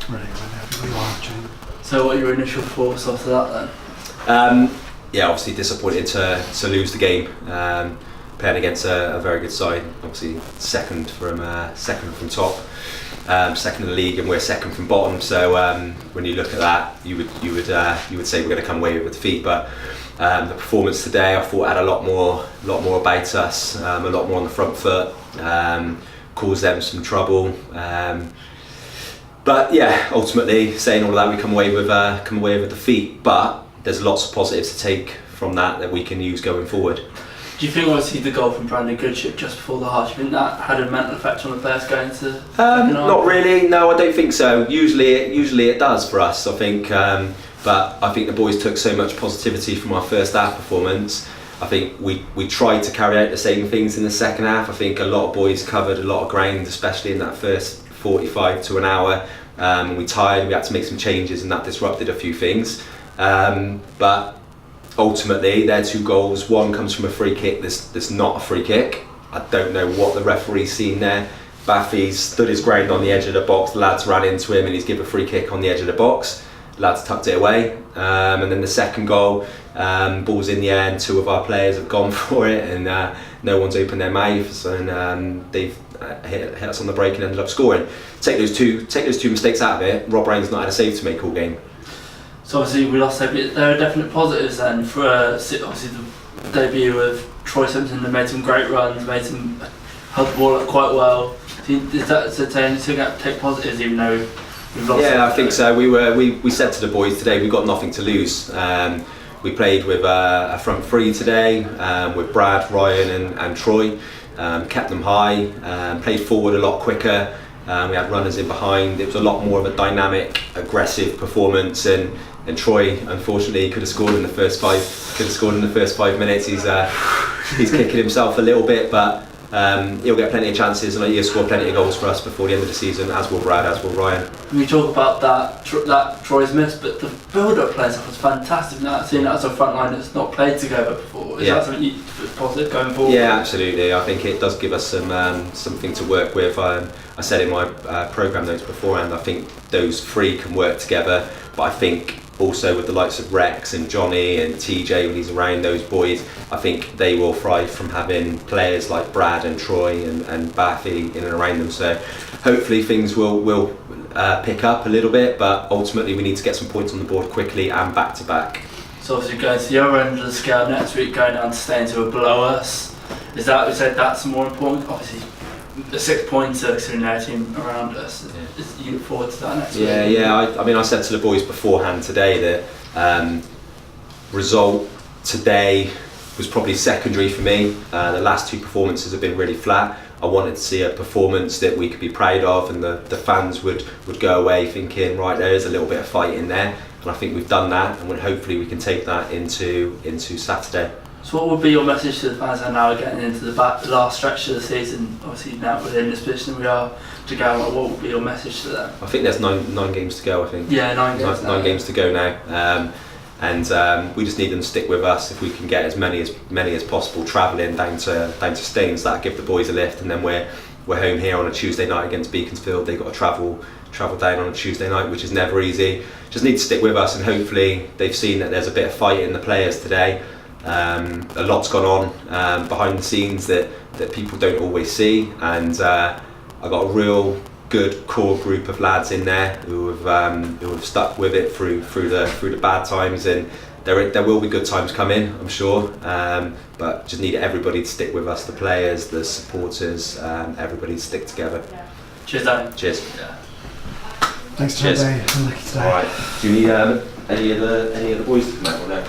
really whenever you are watching. So what are your initial thoughts after that then? Yeah, obviously disappointed to lose the game. Playing against a very good side, obviously second from top, second in the league, and we're second from bottom. So when you look at that, you would say we're going to come away with a defeat. But the performance today, I thought had a lot more about us, a lot more on the front foot, caused them some trouble. But yeah, ultimately saying all of that, we come away with a defeat. But there's lots of positives to take from that we can use going forward. Do you think obviously the goal from Brandon Goodship just before the half, do you think that had a mental effect on the players going to second half? Not really, no, I don't think so. Usually it does for us, I think. But I think the boys took so much positivity from our first half performance. I think we tried to carry out the same things in the second half. I think a lot of boys covered a lot of ground, especially in that first 45 to an hour. We tired, we had to make some changes, and that disrupted a few things. But ultimately, their 2 goals, one comes from a free kick that's not a free kick. I don't know what the referee's seen there. Baffy stood his ground on the edge of the box, the lads ran into him and he's given a free kick on the edge of the box. The lads tucked it away. And then the second goal, ball's in the air and 2 of our players have gone for it, and no one's opened their mouths, and they've hit us on the break and ended up scoring. Take those two mistakes out of it, Rob Brown's not had a save to make all game. So obviously we lost there, but there are definite positives then for obviously the debut of Troy Simpson. They made some great runs, held the ball up quite well. Is that saying to take positives even though we've lost? Yeah, I think so. We said to the boys today we've got nothing to lose. We played with a front 3 today with Brad, Ryan and Troy. Kept them high, played forward a lot quicker. We had runners in behind. It was a lot more of a dynamic, aggressive performance, and Troy, unfortunately, could have scored in the first 5 minutes. He's kicking himself a little bit, but he'll get plenty of chances, and he'll score plenty of goals for us before the end of the season, as will Brad, as will Ryan. We talk about that Troy's miss, but the build-up play was fantastic. Now seeing that as a front line that's not played together before, is that something positive going forward? Yeah, absolutely. I think it does give us something to work with. I said in my programme notes beforehand, I think those 3 can work together, but I think also with the likes of Rex and Johnny and TJ when he's around, those boys, I think they will thrive from having players like Brad and Troy and Baffy in and around them. So hopefully things will pick up a little bit, but ultimately we need to get some points on the board quickly and back to back. So obviously going to the other end of the scale next week, going down to staying to below us, is that, we said that's more important? Obviously the 6 points considering their team around us. You look forward to that next week? Yeah. I mean, I said to the boys beforehand today that result today was probably secondary for me. The last 2 performances have been really flat. I wanted to see a performance that we could be proud of, and the fans would go away thinking, right, there is a little bit of fight in there, and I think we've done that, and hopefully we can take that into Saturday. So what would be your message to the fans that are now getting into the last stretch of the season? Obviously now we're in this position we are to go. What would be your message to them? I think there's nine games to go. I think. Yeah, 9 games. Nine games to go now, and we just need them to stick with us. If we can get as many as possible travelling down to Staines, that'll give the boys a lift, and then we're home here on a Tuesday night against Beaconsfield. They've got to travel down on a Tuesday night, which is never easy. Just need to stick with us, and hopefully they've seen that there's a bit of fight in the players today. A lot's gone on behind the scenes that people don't always see, and I got a real good core group of lads in there who have stuck with it through the bad times, and there will be good times coming, I'm sure, but just need everybody to stick with us, the players, the supporters, everybody to stick together. Cheers, Dan. Cheers. Yeah. Thanks, Today. Unlucky today. All right. Do you need any of the boys to come out or no?